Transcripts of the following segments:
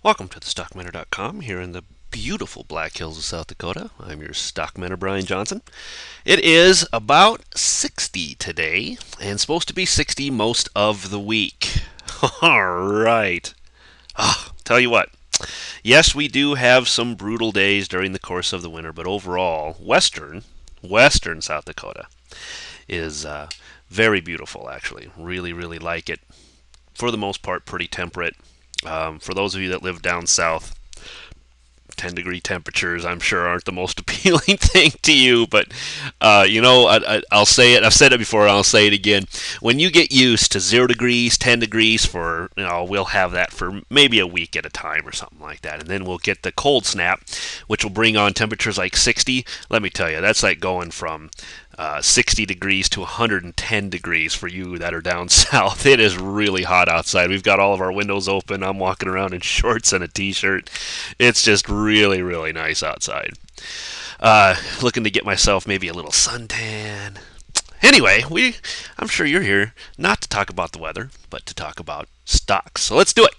Welcome to the StockMiner.com here in the beautiful Black Hills of South Dakota. I'm your StockMiner, Brian Johnson. It is about 60 today and supposed to be 60 most of the week. All right. Tell you what. Yes, we do have some brutal days during the course of the winter, but overall, western South Dakota is very beautiful, actually. Really, really like it. For the most part, pretty temperate. For those of you that live down south, 10-degree temperatures, I'm sure, aren't the most appealing thing to you. But, I'll say it. I've said it before. I'll say it again. When you get used to 0 degrees, 10 degrees we'll have that for maybe a week at a time or something like that. And then we'll get the cold snap, which will bring on temperatures like 60. Let me tell you, that's like going from 60 degrees to 110 degrees for you that are down south. It is really hot outside. We've got all of our windows open. I'm walking around in shorts and a t-shirt. It's just really, really nice outside. Looking to get myself maybe a little suntan. Anyway, I'm sure you're here not to talk about the weather, but to talk about stocks. So let's do it.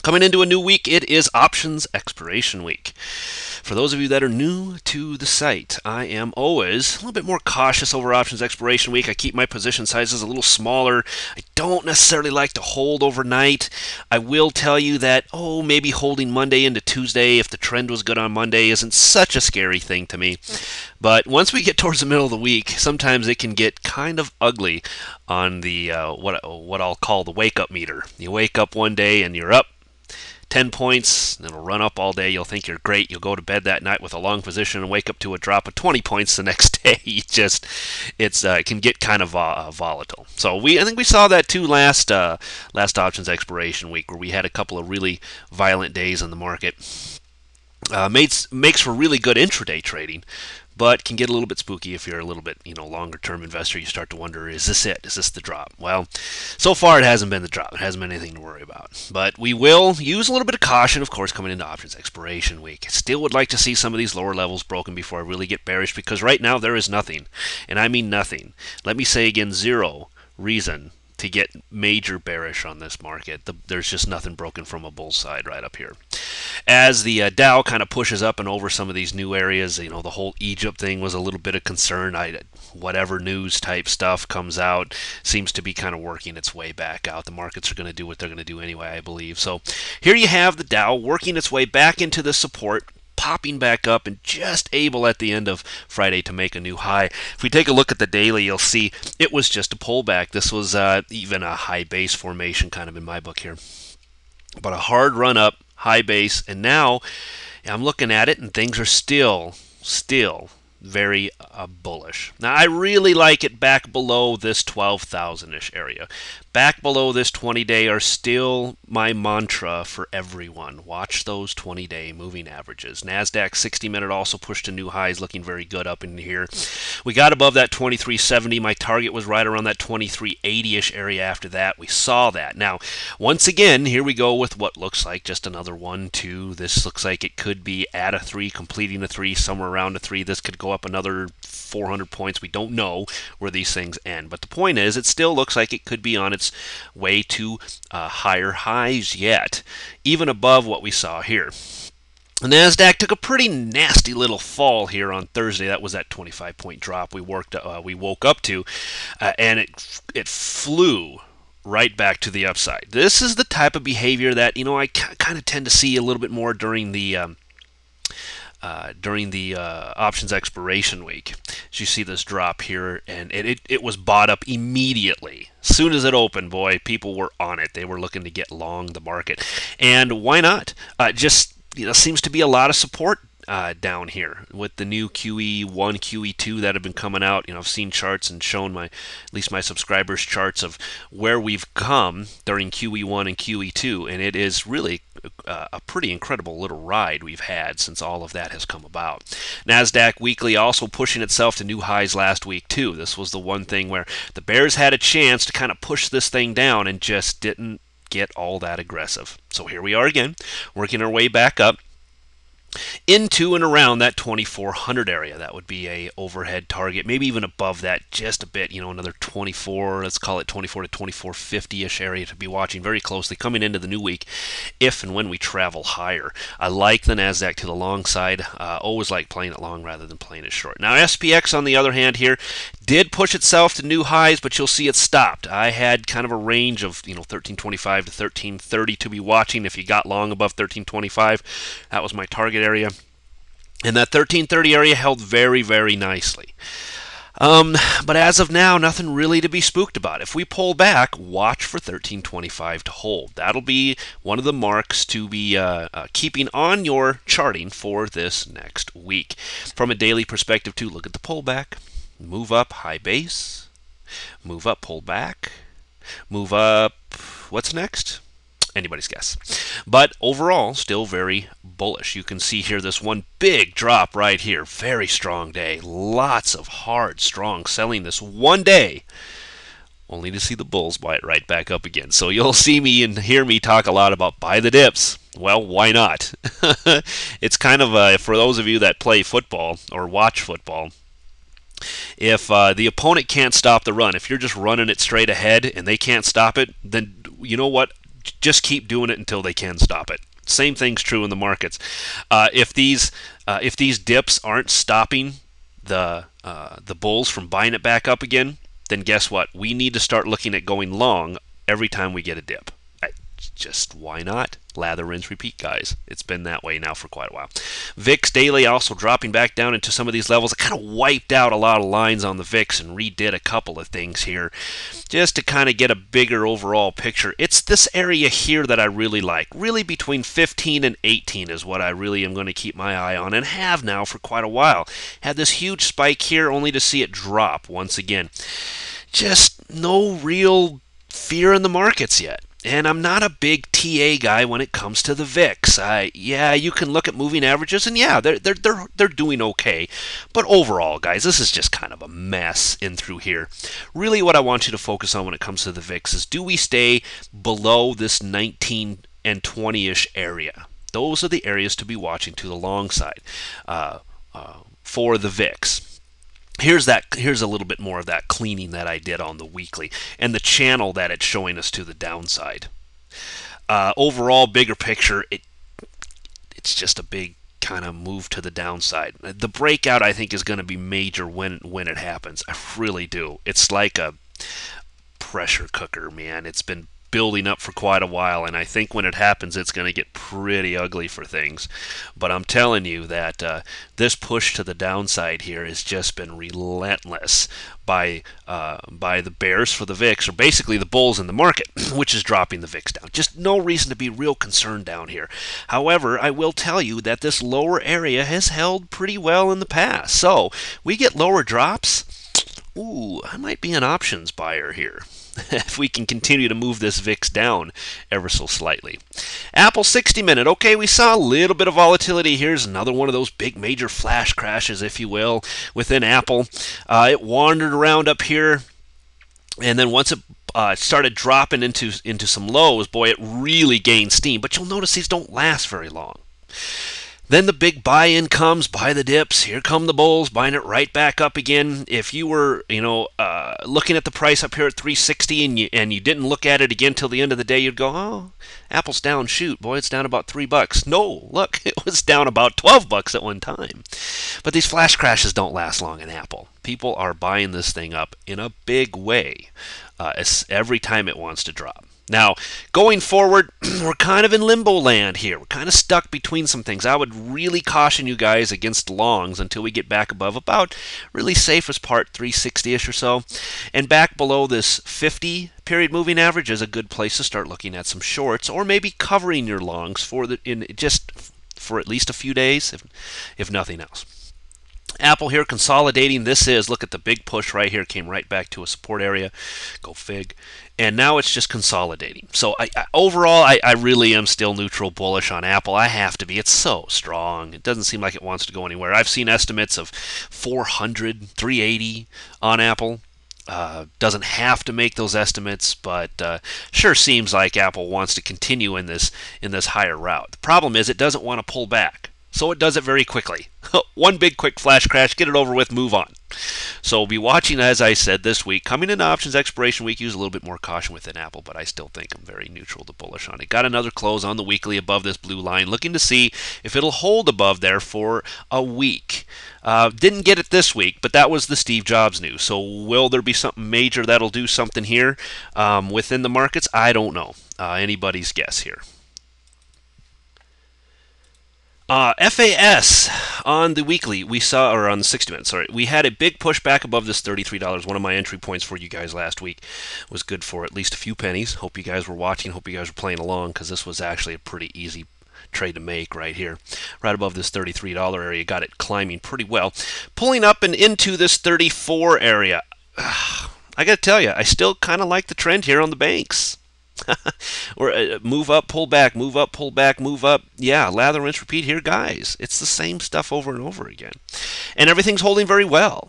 Coming into a new week, it is options expiration week. For those of you that are new to the site, I am always a little bit more cautious over options expiration week. I keep my position sizes a little smaller. I don't necessarily like to hold overnight. I will tell you that, maybe holding Monday into Tuesday, if the trend was good on Monday, isn't such a scary thing to me. But once we get towards the middle of the week, sometimes it can get kind of ugly on the what I'll call the wake-up meter. You wake up one day and you're up 10 points, and it'll run up all day. You'll think you're great. You'll go to bed that night with a long position and wake up to a drop of 20 points the next day. It can get kind of volatile. So I think we saw that too last options expiration week, where we had a couple of really violent days in the market. Makes for really good intraday trading, but can get a little bit spooky if you're a little bit, longer term investor. You start to wonder, is this it? Is this the drop? Well, so far it hasn't been the drop. It hasn't been anything to worry about. But we will use a little bit of caution, of course, coming into options expiration week. Still would like to see some of these lower levels broken before I really get bearish, because right now there is nothing, and I mean nothing. Let me say again, zero reason to get major bearish on this market. There's just nothing broken from a bull side right up here. As the Dow kind of pushes up and over some of these new areas, the whole Egypt thing was a little bit of concern. Whatever news type stuff comes out seems to be kind of working its way back out. The markets are going to do what they're going to do anyway, I believe. So here you have the Dow working its way back into the support, popping back up, and just able at the end of Friday to make a new high. If we take a look at the daily, you'll see it was just a pullback. This was even a high base formation kind of in my book here. But a hard run up, high base, and now I'm looking at it and things are still very bullish. Now I really like it back below this 12,000-ish area. Back below this 20-day are still my mantra for everyone. Watch those 20-day moving averages. NASDAQ 60-minute also pushed to new highs, looking very good up in here. We got above that 2370. My target was right around that 2380-ish area after that. We saw that. Now, once again, here we go with what looks like just another 1, 2. This looks like it could be at a 3, completing a 3, somewhere around a 3. This could go up another 400 points. We don't know where these things end. But the point is, it still looks like it could be on its way to higher highs yet, even above what we saw here. The NASDAQ took a pretty nasty little fall here on Thursday. That was that 25-point drop we woke up to, and it flew right back to the upside. This is the type of behavior that I kind of tend to see a little bit more during the options expiration week. As you see this drop here, and it was bought up immediately. As soon as it opened, boy, people were on it. They were looking to get long the market. And why not? Seems to be a lot of support down here with the new QE1, QE2 that have been coming out. I've seen charts and shown at least my subscribers charts of where we've come during QE1 and QE2, and it is really a pretty incredible little ride we've had since all of that has come about. NASDAQ weekly also pushing itself to new highs last week too. This was the one thing where the bears had a chance to kind of push this thing down and just didn't get all that aggressive. So here we are again, working our way back up. into and around that 2400 area. That would be a overhead target, maybe even above that just a bit, another 24, let's call it 24 to 2450-ish area to be watching very closely coming into the new week if and when we travel higher. I like the NASDAQ to the long side. Always like playing it long rather than playing it short. Now SPX on the other hand here did push itself to new highs, but you'll see it stopped. I had kind of a range of 1325 to 1330 to be watching. If you got long above 1325, that was my target area. And that 1330 area held very, very nicely. But as of now, nothing really to be spooked about. If we pull back, watch for 1325 to hold. That'll be one of the marks to be keeping on your charting for this next week. From a daily perspective, too, look at the pullback. Move up, high base. Move up, pull back. Move up, what's next? Anybody's guess. But overall, still very bullish. You can see here this one big drop right here. Very strong day. Lots of hard, strong selling this one day, only to see the bulls buy it right back up again. So you'll see me and hear me talk a lot about buy the dips. Well, why not? It's kind of, for those of you that play football or watch football, if the opponent can't stop the run, if you're just running it straight ahead and they can't stop it, then you know what? Just keep doing it until they can stop it. Same thing's true in the markets. If these dips aren't stopping the bulls from buying it back up again, then guess what? We need to start looking at going long every time we get a dip. Just why not? Lather, rinse, repeat, guys. It's been that way now for quite a while. VIX daily also dropping back down into some of these levels. I kind of wiped out a lot of lines on the VIX and redid a couple of things here just to kind of get a bigger overall picture. It's this area here that I really like. Really between 15 and 18 is what I really am going to keep my eye on and have now for quite a while. Had this huge spike here only to see it drop once again. Just no real fear in the markets yet. And I'm not a big TA guy when it comes to the VIX. Yeah, you can look at moving averages, and yeah, they're doing okay. But overall, guys, this is just kind of a mess in through here. Really, what I want you to focus on when it comes to the VIX is, do we stay below this 19 and 20-ish area? Those are the areas to be watching to the long side for the VIX. Here's a little bit more of that cleaning that I did on the weekly and the channel that it's showing us to the downside. Overall, bigger picture, it's just a big kind of move to the downside. The breakout, I think, is going to be major when it happens. I really do. It's like a pressure cooker, man. It's been building up for quite a while, and I think when it happens, it's going to get pretty ugly for things. But I'm telling you that this push to the downside here has just been relentless by the bears for the VIX, or basically the bulls in the market, which is dropping the VIX down. Just no reason to be real concerned down here. However, I will tell you that this lower area has held pretty well in the past. So we get lower drops. Ooh, I might be an options buyer here if we can continue to move this VIX down ever so slightly. Apple 60-minute. Okay, we saw a little bit of volatility. Here's another one of those big major flash crashes, if you will, within Apple. It wandered around up here, and then once it started dropping into some lows, boy, it really gained steam. But you'll notice these don't last very long. Then the big buy-in comes, buy the dips. Here come the bulls, buying it right back up again. If you were, looking at the price up here at 360 and you didn't look at it again till the end of the day, you'd go, oh, Apple's down. Shoot, boy, it's down about $3. No, look, it was down about $12 at one time. But these flash crashes don't last long in Apple. People are buying this thing up in a big way every time it wants to drop. Now, going forward, we're kind of in limbo land here. We're kind of stuck between some things. I would really caution you guys against longs until we get back above about really safest part, 360-ish or so. And back below this 50 period moving average is a good place to start looking at some shorts, or maybe covering your longs for at least a few days, if nothing else. Apple here consolidating. Look at the big push right here, came right back to a support area. Go fig. And now it's just consolidating. So overall, I really am still neutral bullish on Apple. I have to be. It's so strong. It doesn't seem like it wants to go anywhere. I've seen estimates of 400, 380 on Apple. Doesn't have to make those estimates, but sure seems like Apple wants to continue in this higher route. The problem is it doesn't want to pull back. So it does it very quickly. One big quick flash crash, get it over with, move on. So we'll be watching, as I said, this week. Coming into options expiration week, use a little bit more caution within Apple, but I still think I'm very neutral to bullish on it. Got another close on the weekly above this blue line, looking to see if it'll hold above there for a week. Didn't get it this week, but that was the Steve Jobs news. So will there be something major that'll do something here within the markets? I don't know. Anybody's guess here. FAS on the weekly, we saw, or on the 60 minutes, sorry, we had a big push back above this $33. One of my entry points for you guys last week was good for at least a few pennies. Hope you guys were watching, hope you guys were playing along, because this was actually a pretty easy trade to make right here. Right above this $33 area, got it climbing pretty well. Pulling up and into this 34 area. I got to tell you, I still kind of like the trend here on the banks. Or move up, pull back, move up, pull back, move up. Yeah, lather, rinse, repeat here, guys. It's the same stuff over and over again. And everything's holding very well.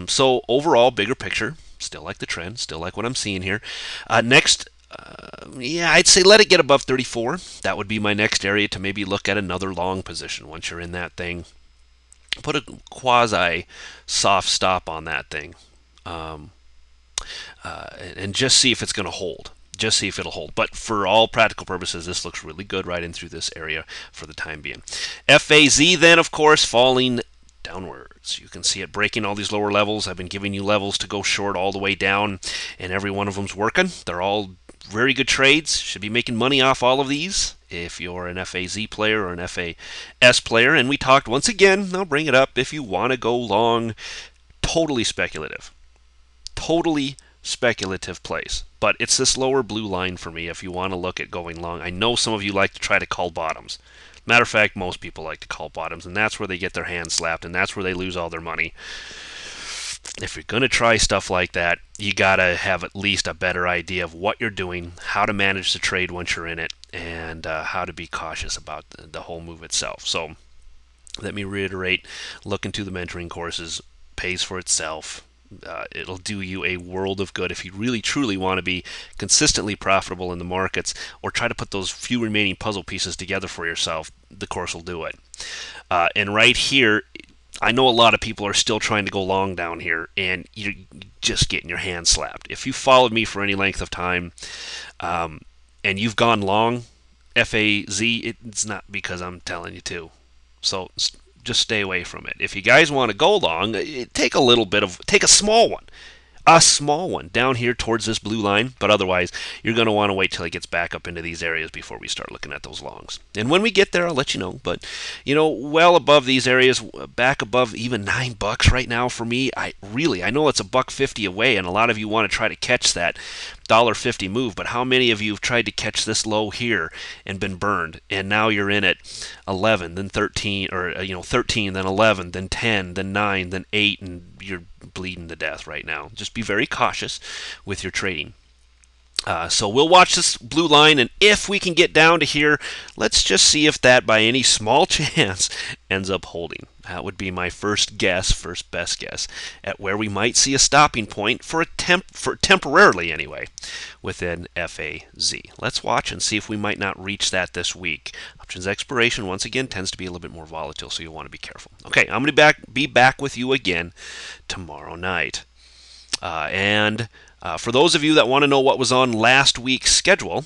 So overall, bigger picture, still like the trend, still like what I'm seeing here. Next, yeah, I'd say let it get above 34. That would be my next area to maybe look at another long position once you're in that thing. Put a quasi soft stop on that thing. And just see if it's going to hold. Just see if it'll hold. But for all practical purposes, this looks really good right in through this area for the time being. FAZ then, of course, falling downwards. You can see it breaking all these lower levels. I've been giving you levels to go short all the way down, and every one of them's working. They're all very good trades. Should be making money off all of these if you're an FAZ player or an FAS player. And we talked once again, I'll bring it up, if you want to go long, totally speculative. Totally speculative place. But it's this lower blue line for me if you want to look at going long. I know some of you like to try to call bottoms. Matter of fact, most people like to call bottoms, and that's where they get their hands slapped, and that's where they lose all their money. If you're going to try stuff like that, you got to have at least a better idea of what you're doing, how to manage the trade once you're in it, and how to be cautious about the whole move itself. So let me reiterate, look into the mentoring courses, pays for itself. It'll do you a world of good if you really truly want to be consistently profitable in the markets, or try to put those few remaining puzzle pieces together for yourself. The course will do it. And right here, I know a lot of people are still trying to go long down here, and you're just getting your hand slapped. If you followed me for any length of time, and you've gone long, FAZ, it's not because I'm telling you to. So just stay away from it. If you guys want to go long, take a small one down here towards this blue line, but otherwise you're going to want to wait till it gets back up into these areas before we start looking at those longs. And when we get there, I'll let you know. But well above these areas, back above even $9 right now for me. I know it's $1.50 away, and a lot of you want to try to catch that $1.50 move, but how many of you have tried to catch this low here and been burned, and now you're in at 11, then 13, or 13, then 11, then 10, then 9, then 8, and you're bleeding to death right now. Just be very cautious with your trading. So we'll watch this blue line, and if we can get down to here, let's just see if that by any small chance ends up holding. That would be my first best guess at where we might see a stopping point for temporarily anyway within FAZ. Let's watch and see if we might not reach that this week. Options expiration once again tends to be a little bit more volatile, so you'll want to be careful. Okay, I'm going to be back with you again tomorrow night. For those of you that want to know what was on last week's schedule,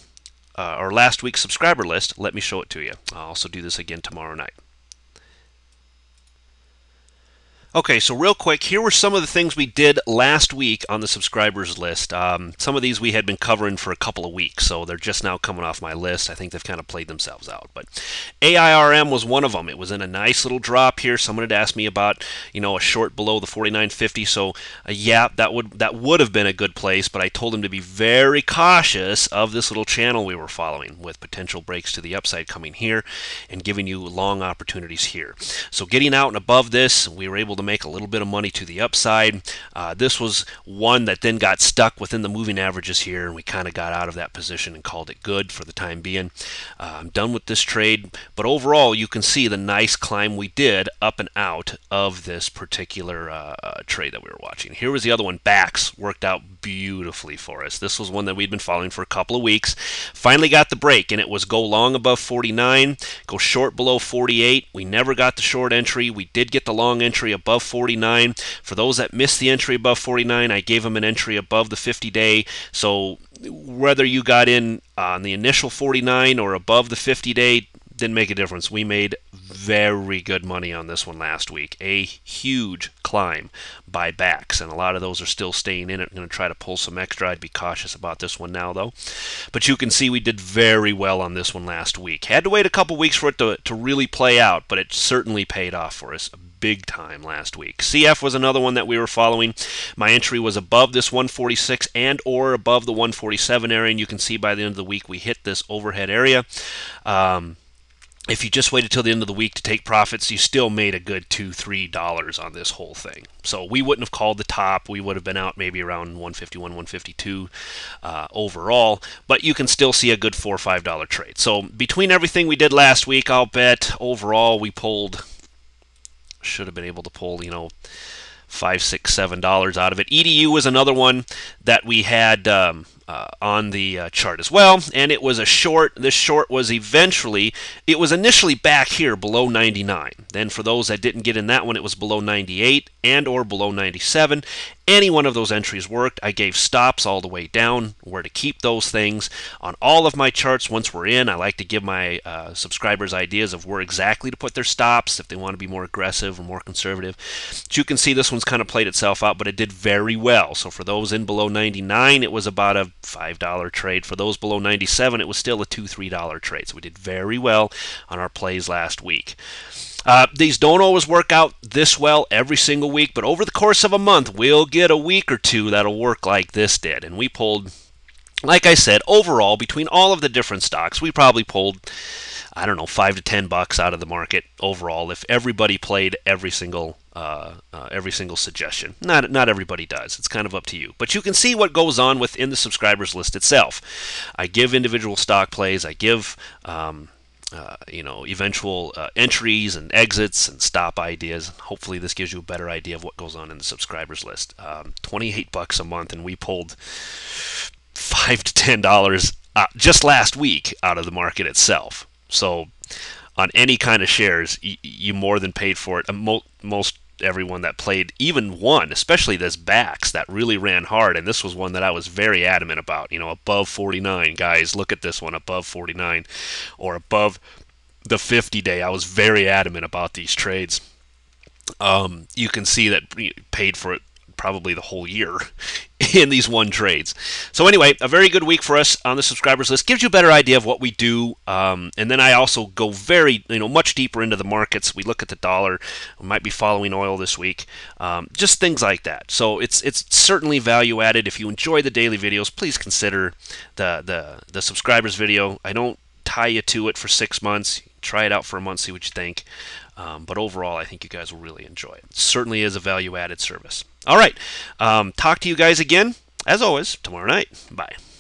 or last week's subscriber list, let me show it to you. I'll also do this again tomorrow night. Okay, so real quick, here were some of the things we did last week on the subscribers list. Some of these we had been covering for a couple of weeks, so they're just now coming off my list. I think they've kind of played themselves out. But AIRM was one of them. It was in a nice little drop here. Someone had asked me about, a short below the 49.50. So yeah, that would have been a good place. But I told him to be very cautious of this little channel we were following, with potential breaks to the upside coming here and giving you long opportunities here. So getting out and above this, we were able to make a little bit of money to the upside. This was one that then got stuck within the moving averages here, and we kind of got out of that position and called it good for the time being. I'm done with this trade, but overall you can see the nice climb we did up and out of this particular trade that we were watching. Here was the other one. BAX worked out beautifully for us. This was one that we'd been following for a couple of weeks. Finally got the break, and it was go long above 49, go short below 48. We never got the short entry. We did get the long entry above 49. For those that missed the entry above 49, I gave them an entry above the 50-day. So whether you got in on the initial 49 or above the 50-day, didn't make a difference. We made very good money on this one last week. A huge climb by backs, and a lot of those are still staying in it. I'm going to try to pull some extra. I'd be cautious about this one now, though. But you can see we did very well on this one last week. Had to wait a couple weeks for it to really play out, but it certainly paid off for us big time last week. CF was another one that we were following. My entry was above this 146 and or above the 147 area, and you can see by the end of the week we hit this overhead area. If you just waited till the end of the week to take profits, you still made a good $2-3 on this whole thing. So we wouldn't have called the top. We would have been out maybe around 151, 152 overall, but you can still see a good $4 or $5 trade. So between everything we did last week, I'll bet overall we should have been able to pull, $5, $6, $7 out of it. EDU was another one that we had on the chart as well, and it was a short. This short was it was initially back here below 99. Then for those that didn't get in that one, it was below 98 and or below 97. Any one of those entries worked. I gave stops all the way down, where to keep those things. On all of my charts, once we're in, I like to give my subscribers ideas of where exactly to put their stops if they want to be more aggressive or more conservative. But you can see this one's kind of played itself out, but it did very well. So for those in below 99, it was about a $5 trade. For those below 97, it was still a $2-3 trade. So we did very well on our plays last week. These don't always work out this well every single week, but over the course of a month, we'll get a week or two that'll work like this did. And we pulled, like I said, overall, between all of the different stocks, we probably pulled, I don't know, $5 to $10 out of the market overall if everybody played every single suggestion. Not everybody does. It's kind of up to you. But you can see what goes on within the subscribers list itself. I give individual stock plays. I give eventual entries and exits and stop ideas. Hopefully this gives you a better idea of what goes on in the subscribers list. $28 a month, and we pulled $5 to $10 just last week out of the market itself. So on any kind of shares, you more than paid for it. Most everyone that played, even one, especially this backs that really ran hard, and this was one that I was very adamant about. Above 49, guys, look at this one, above 49 or above the 50-day. I was very adamant about these trades. You can see that paid for it probably the whole year in these one trades. So anyway, a very good week for us on the subscribers list. Gives you a better idea of what we do. And then I also go much deeper into the markets. We look at the dollar. We might be following oil this week. Just things like that. So it's certainly value added. If you enjoy the daily videos, please consider the subscribers video. I don't tie you to it for 6 months. Try it out for a month, see what you think. But overall, I think you guys will really enjoy it. It certainly is a value-added service. All right. Talk to you guys again, as always, tomorrow night. Bye.